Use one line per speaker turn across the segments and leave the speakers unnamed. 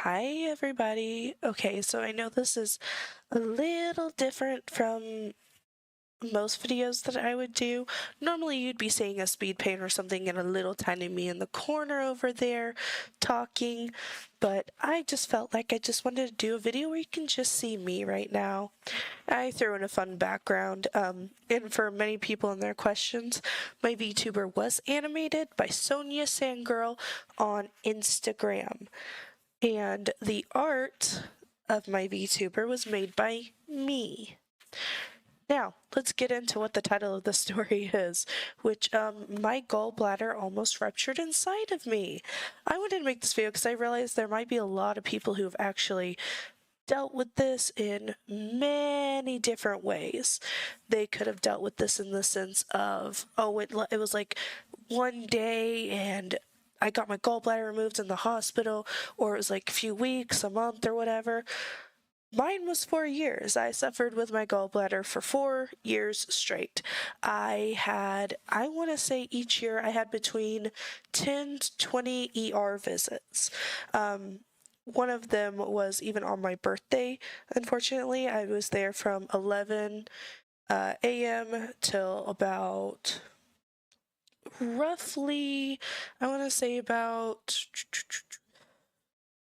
Hi, everybody. Okay, so I know this is a little different from most videos that I would do. Normally, you'd be seeing a speed paint or something and a little tiny me in the corner over there talking, but I just felt like I just wanted to do a video where you can just see me right now. I threw in a fun background, and for many people and their questions, my VTuber was animated by Sonia Sangirl on Instagram. And the art of my VTuber was made by me. Now, let's get into what the title of the story is, which, my gallbladder almost ruptured inside of me. I wanted to make this video because I realized there might be a lot of people who've actually dealt with this in many different ways. They could have dealt with this in the sense of, oh, it was like one day and I got my gallbladder removed in the hospital, or it was like a few weeks, a month, or whatever. Mine was 4 years. I suffered with my gallbladder for 4 years straight. I want to say each year I had between 10 to 20 ER visits. One of them was even on my birthday, unfortunately. I was there from 11 a.m. till about roughly, I want to say about,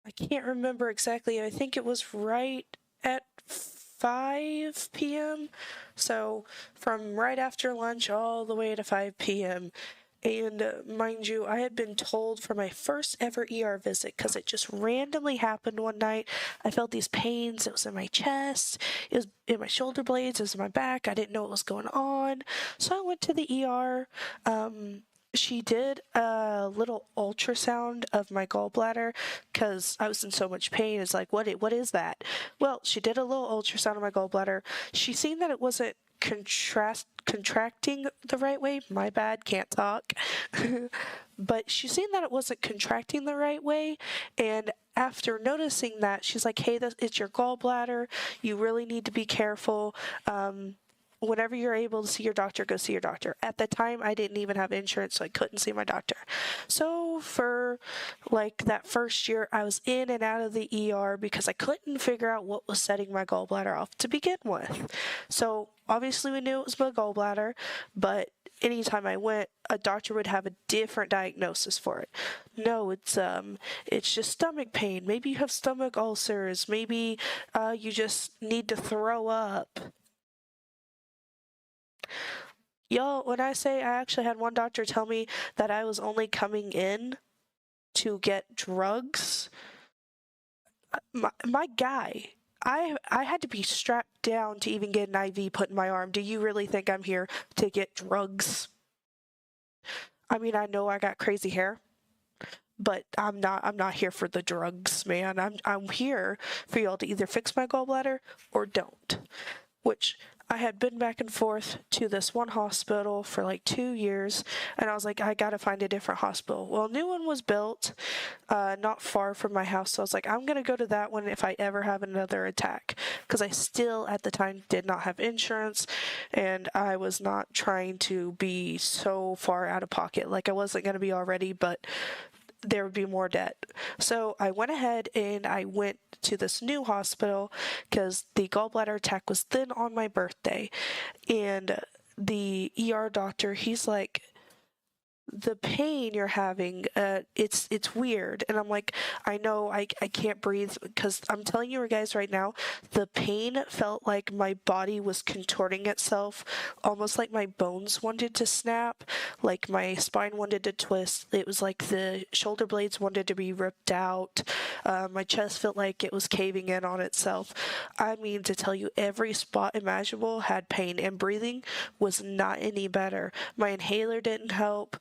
I can't remember exactly. I think it was right at 5 p.m. So from right after lunch all the way to 5 p.m. And mind you, I had been told for my first ever ER visit, because it just randomly happened one night. I felt these pains. It was in my chest, it was in my shoulder blades, it was in my back. I didn't know what was going on. So I went to the ER. She did a little ultrasound of my gallbladder because I was in so much pain. It's like, what is that? Well, she did a little ultrasound of my gallbladder. She seen that it wasn't contracting the right way. My bad, can't talk. But she seen that it wasn't contracting the right way, and after noticing that, she's like, hey, it's your gallbladder. You really need to be careful. Whenever you're able to see your doctor, go see your doctor. At the time, I didn't even have insurance, so I couldn't see my doctor. So for like that first year, I was in and out of the ER because I couldn't figure out what was setting my gallbladder off to begin with. So obviously we knew it was my gallbladder, but anytime I went, a doctor would have a different diagnosis for it. No, it's just stomach pain. Maybe you have stomach ulcers. Maybe you just need to throw up. Y'all, when I say I actually had one doctor tell me that I was only coming in to get drugs, my guy, I had to be strapped down to even get an IV put in my arm. Do you really think I'm here to get drugs? I mean, I know I got crazy hair, but I'm not here for the drugs, man. I'm here for y'all to either fix my gallbladder or don't. Which I had been back and forth to this one hospital for like 2 years, and I was like, I gotta find a different hospital. Well, a new one was built not far from my house, so I was like, I'm gonna go to that one if I ever have another attack, because I still at the time did not have insurance, and I was not trying to be so far out of pocket. Like, I wasn't gonna be already, but there would be more debt. So I went ahead and I went to this new hospital because the gallbladder attack was then on my birthday. And the ER doctor, he's like, the pain you're having, it's weird. And I'm like, I know I can't breathe, because I'm telling you guys right now, the pain felt like my body was contorting itself, almost like my bones wanted to snap, like my spine wanted to twist. It was like the shoulder blades wanted to be ripped out. My chest felt like it was caving in on itself. I mean, to tell you, every spot imaginable had pain, and breathing was not any better. My inhaler didn't help.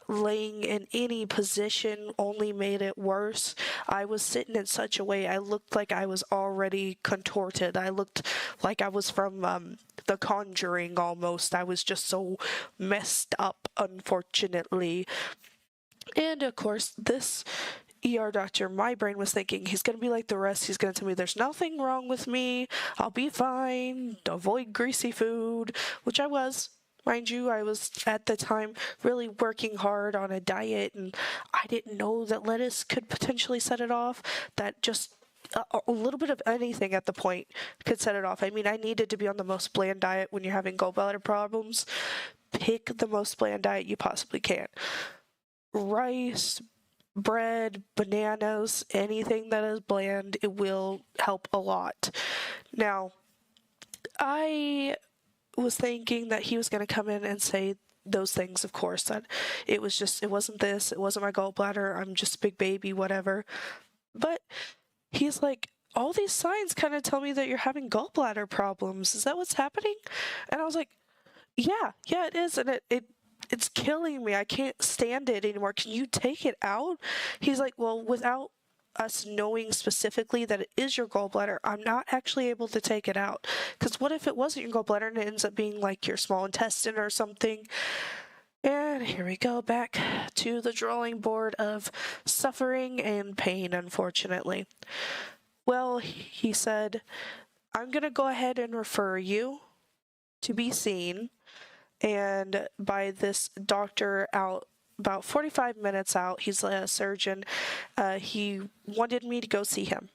Laying in any position only made it worse. I was sitting in such a way I looked like I was already contorted. I looked like I was from The Conjuring almost. I was just so messed up, unfortunately. And of course, this ER doctor, my brain was thinking, he's going to be like the rest. He's going to tell me there's nothing wrong with me. I'll be fine. Avoid greasy food, which I was. Mind you, I was at the time really working hard on a diet, and I didn't know that lettuce could potentially set it off. That just a little bit of anything at the point could set it off. I mean, I needed to be on the most bland diet when you're having gallbladder problems. Pick the most bland diet you possibly can. Rice, bread, bananas, anything that is bland, it will help a lot. Now, I was thinking that he was going to come in and say those things, of course, that it wasn't this, it wasn't my gallbladder, I'm just a big baby, whatever. But he's like, all these signs kind of tell me that you're having gallbladder problems. Is that what's happening? And I was like, yeah, it is. And it's killing me. I can't stand it anymore. Can you take it out? He's like, well, without us knowing specifically that it is your gallbladder, I'm not actually able to take it out. Because what if it wasn't your gallbladder and it ends up being like your small intestine or something? And here we go, back to the drawing board of suffering and pain, unfortunately. Well, he said, I'm going to go ahead and refer you to be seen, and by this doctor out about 45 minutes out, he's a surgeon, he wanted me to go see him.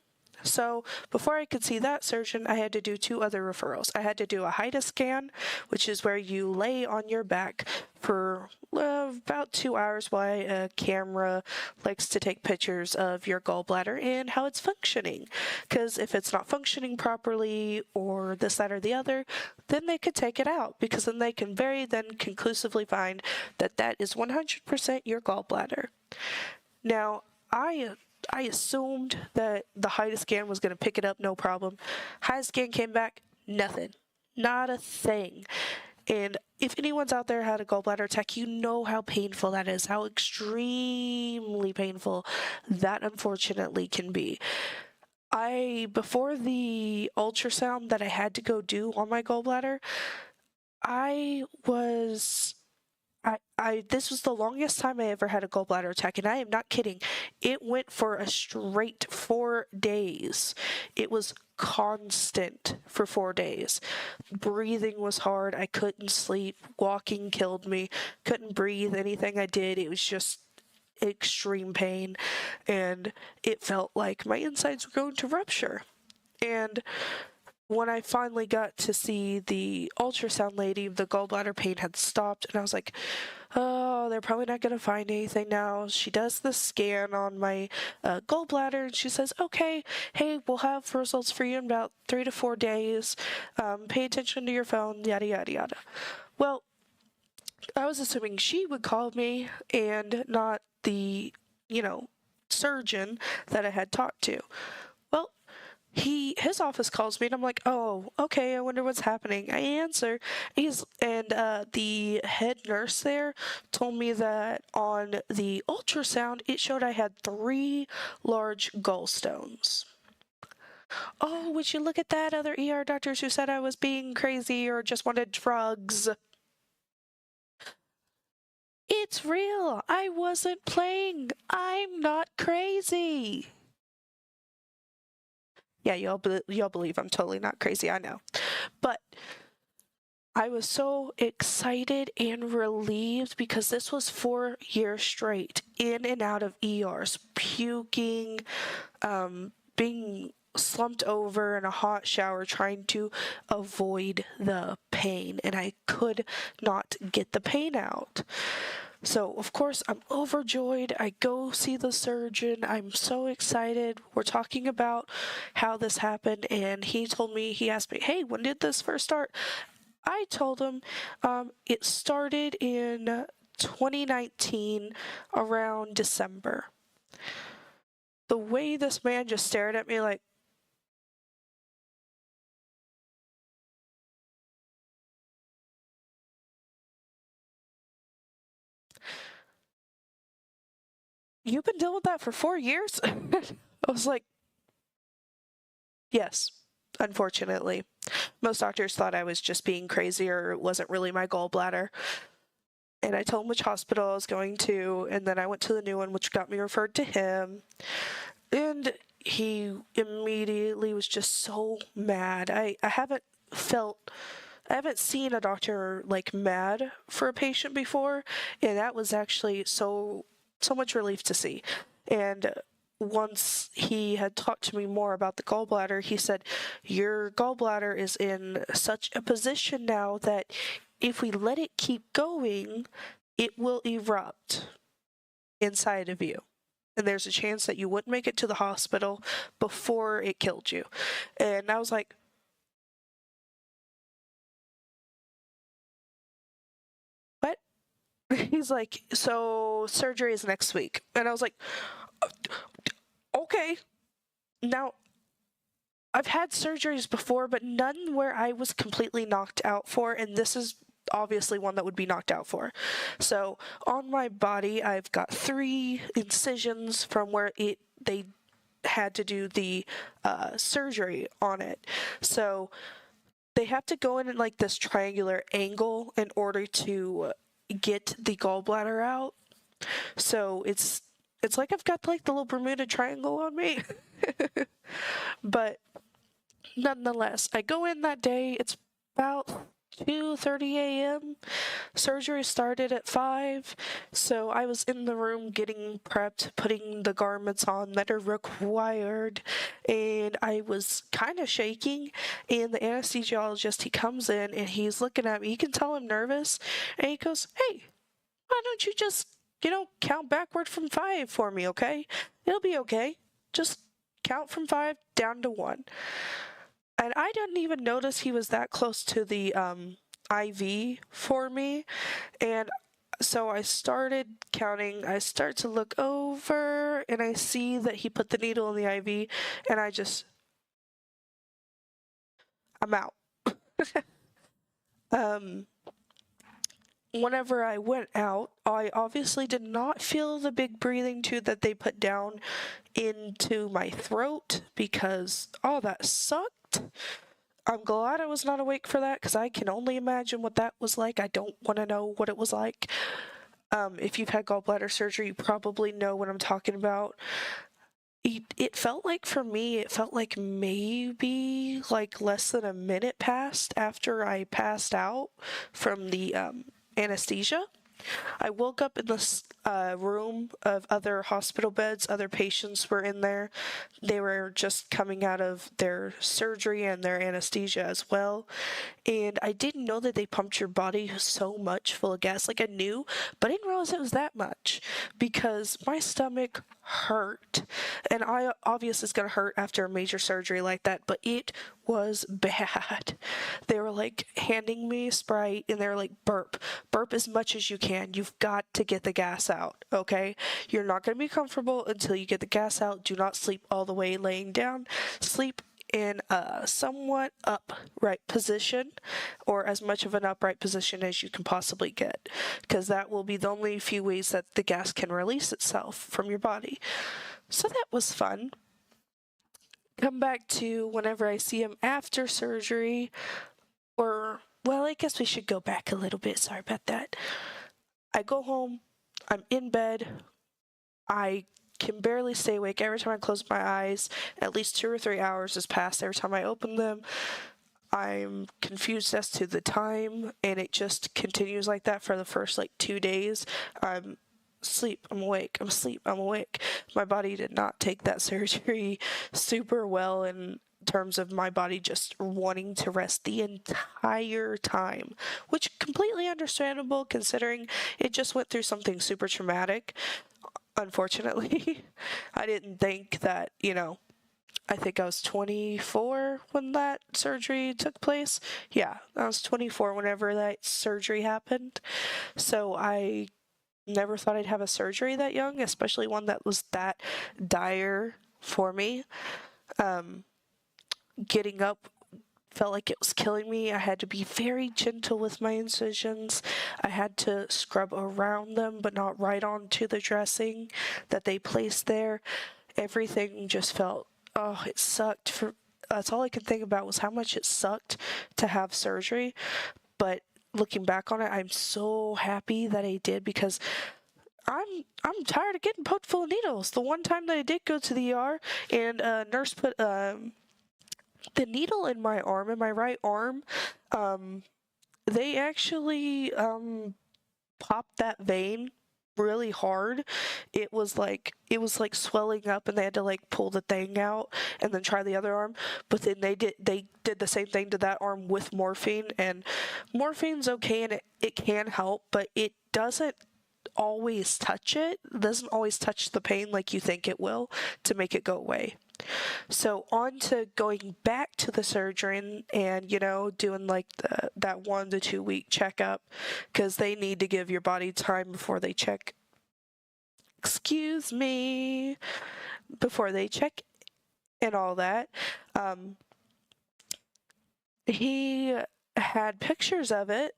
So before I could see that surgeon, I had to do 2 other referrals. I had to do a HIDA scan, which is where you lay on your back for about 2 hours while a camera likes to take pictures of your gallbladder and how it's functioning. Because if it's not functioning properly or this, that, or the other, then they could take it out, because then they can then conclusively find that that is 100% your gallbladder. Now, I assumed that the HIDA scan was going to pick it up, no problem. HIDA scan came back, nothing. Not a thing. And if anyone's out there had a gallbladder attack, you know how painful that is, how extremely painful that unfortunately can be. Before the ultrasound that I had to go do on my gallbladder, this was the longest time I ever had a gallbladder attack, and I am not kidding. It went for a straight 4 days. It was constant for 4 days. Breathing was hard. I couldn't sleep. Walking killed me. Couldn't breathe. Anything I did, it was just extreme pain, and it felt like my insides were going to rupture. And when I finally got to see the ultrasound lady, the gallbladder pain had stopped, and I was like, oh, they're probably not going to find anything now. She does the scan on my gallbladder, and she says, okay, hey, we'll have results for you in about 3 to 4 days. Pay attention to your phone, yada, yada, yada. Well, I was assuming she would call me and not the, surgeon that I had talked to. Well, his office calls me, and I'm like, oh, okay, I wonder what's happening. I answer, the head nurse there told me that on the ultrasound, it showed I had 3 large gallstones. Oh, would you look at that? Other ER doctors who said I was being crazy or just wanted drugs. It's real. I wasn't playing. I'm not crazy. Yeah, y'all believe I'm totally not crazy, I know. But I was so excited and relieved because this was 4 years straight, in and out of ERs, puking, being slumped over in a hot shower trying to avoid the pain, and I could not get the pain out. So, of course, I'm overjoyed. I go see the surgeon. I'm so excited. We're talking about how this happened, and he asked me, hey, when did this first start? I told him it started in 2019, around December. The way this man just stared at me like, you've been dealing with that for 4 years? I was like, yes, unfortunately. Most doctors thought I was just being crazy or it wasn't really my gallbladder. And I told him which hospital I was going to, and then I went to the new one, which got me referred to him. And he immediately was just so mad. I haven't felt I haven't seen a doctor like mad for a patient before, and that was actually so much relief to see. And once he had talked to me more about the gallbladder, he said, "Your gallbladder is in such a position now that if we let it keep going, it will erupt inside of you. And there's a chance that you wouldn't make it to the hospital before it killed you." And I was like, "What?" He's like, "So surgery is next week." And I was like, "Okay." Now, I've had surgeries before, but none where I was completely knocked out for, and this is obviously one that would be knocked out for. So on my body, I've got 3 incisions from where they had to do the surgery on it. So they have to go in like this triangular angle in order to get the gallbladder out. So it's like I've got like the little Bermuda Triangle on me. But nonetheless, I go in that day. It's about 2:30 a.m. Surgery started at 5, so I was in the room getting prepped, putting the garments on that are required, and I was kind of shaking, and the anesthesiologist, he comes in, and he's looking at me. You can tell I'm nervous, and he goes, "Hey, why don't you just, count backward from 5 for me, okay? It'll be okay. Just count from 5 down to 1. And I didn't even notice he was that close to the IV for me. And so I started counting. I start to look over and I see that he put the needle in the IV, and I'm out. Whenever I went out, I obviously did not feel the big breathing tube that they put down into my throat because, that sucked. I'm glad I was not awake for that because I can only imagine what that was like. I don't want to know what it was like. If you've had gallbladder surgery, you probably know what I'm talking about. It felt like, for me, it felt like maybe like less than a minute passed after I passed out from the anesthesia. I woke up in this room of other hospital beds. Other patients were in there. They were just coming out of their surgery and their anesthesia as well. And I didn't know that they pumped your body so much full of gas. Like, I knew, but I didn't realize it was that much because my stomach hurt. And I obviously it's going to hurt after a major surgery like that, but it was bad. They were like handing me Sprite and they were like, burp as much as you can. You've got to get the gas out, okay? You're not going to be comfortable until you get the gas out. Do not sleep all the way laying down. Sleep in a somewhat upright position, or as much of an upright position as you can possibly get, because that will be the only few ways that the gas can release itself from your body. So that was fun. Come back to whenever I see him after surgery, or, well, I guess we should go back a little bit. Sorry about that. I go home, I'm in bed, I can barely stay awake. Every time I close my eyes, at least 2 or 3 hours has passed. Every time I open them, I'm confused as to the time, and it just continues like that for the first 2 days. I'm asleep, I'm awake, I'm asleep, I'm awake. My body did not take that surgery super well in terms of my body just wanting to rest the entire time, which completely understandable considering it just went through something super traumatic. Unfortunately, I didn't think that, I think I was 24 when that surgery took place. Yeah, I was 24 whenever that surgery happened. So I never thought I'd have a surgery that young, especially one that was that dire for me. Getting up felt like it was killing me. I had to be very gentle with my incisions. I had to scrub around them, but not right onto the dressing that they placed there. Everything just felt, it sucked. That's all I could think about was how much it sucked to have surgery. But looking back on it, I'm so happy that I did because I'm tired of getting poked full of needles. The one time that I did go to the ER and a nurse put the needle in my arm, in my right arm, they actually popped that vein really hard. It was like swelling up, and they had to like pull the thing out and then try the other arm. But then they did the same thing to that arm with morphine, and morphine's okay, and it can help, but it doesn't always touch it. It doesn't always touch the pain like you think it will to make it go away. So on to going back to the surgery, and doing like that 1 to 2 week checkup, because they need to give your body time before they check. Excuse me, before they check and all that. He had pictures of it,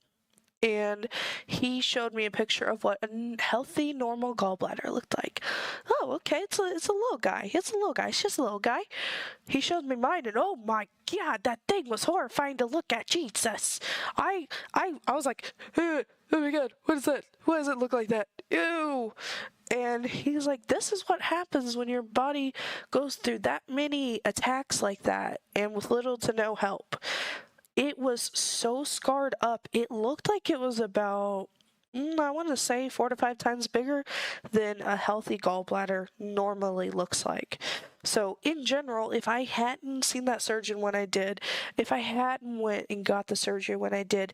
and he showed me a picture of what a healthy, normal gallbladder looked like. Oh, okay, it's a little guy. It's a little guy. It's just a little guy. He showed me mine, and oh my God, that thing was horrifying to look at. Jesus, I was like, oh my God, what is that? Why does it look like that? Ew. And he's like, this is what happens when your body goes through that many attacks like that, and with little to no help. It was so scarred up. It looked like it was about, I want to say 4 to 5 times bigger than a healthy gallbladder normally looks like. So in general, if I hadn't seen that surgeon when I did, if I hadn't went and got the surgery when I did,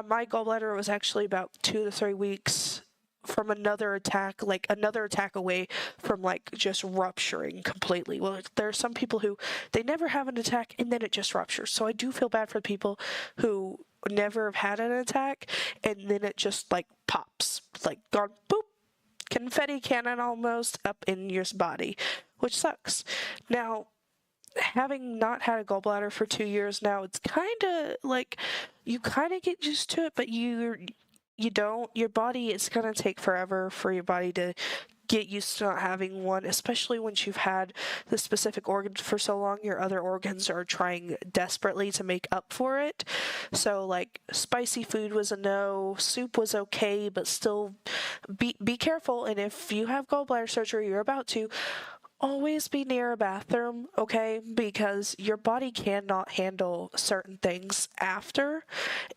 my gallbladder was actually about 2 to 3 weeks from another attack away from like just rupturing completely. Well, there are some people who they never have an attack and then it just ruptures. So I do feel bad for people who never have had an attack and then it just like pops, like gone boop, confetti cannon almost up in your body, which sucks. Now, having not had a gallbladder for 2 years now, it's kind of like you kind of get used to it, but you don't. Your body, it's going to take forever for your body to get used to not having one, especially once you've had the specific organ for so long. Your other organs are trying desperately to make up for it. So like spicy food was a no, soup was okay, but still be careful. And if you have gallbladder surgery, you're about to, always be near a bathroom, okay? Because your body cannot handle certain things after,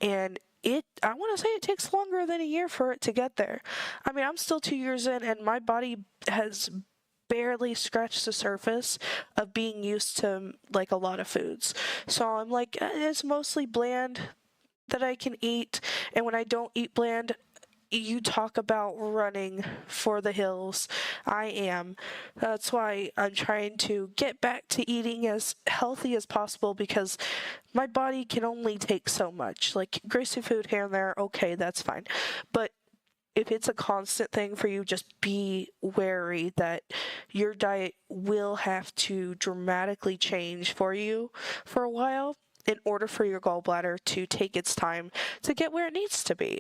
and I want to say it takes longer than a year for it to get there. I mean, I'm still 2 years in, and my body has barely scratched the surface of being used to like a lot of foods. So I'm like, it's mostly bland that I can eat, and when I don't eat bland, you talk about running for the hills. I am. That's why I'm trying to get back to eating as healthy as possible, because my body can only take so much. Like greasy food here and there, okay, that's fine. But if it's a constant thing for you, just be wary that your diet will have to dramatically change for you for a while in order for your gallbladder to take its time to get where it needs to be.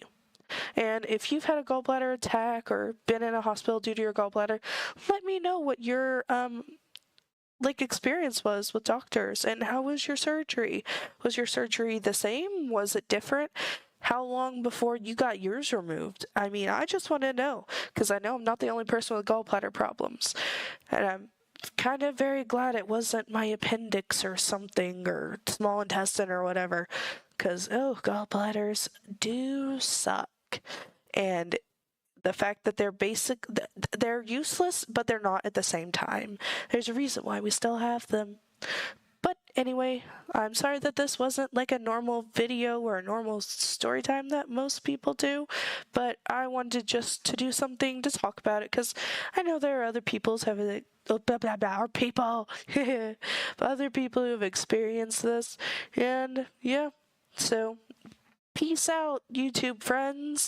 And if you've had a gallbladder attack or been in a hospital due to your gallbladder, let me know what your experience was with doctors, and how was your surgery? Was your surgery the same? Was it different? How long before you got yours removed? I mean, I just want to know, because I know I'm not the only person with gallbladder problems. And I'm kind of very glad it wasn't my appendix or something, or small intestine or whatever, because, gallbladders do suck. And the fact that they're useless, but they're not at the same time. There's a reason why we still have them. But anyway, I'm sorry that this wasn't like a normal video or a normal story time that most people do, but I wanted just to do something to talk about it, because I know there are other people's having or people, other people who have experienced this, and yeah, so peace out, YouTube friends.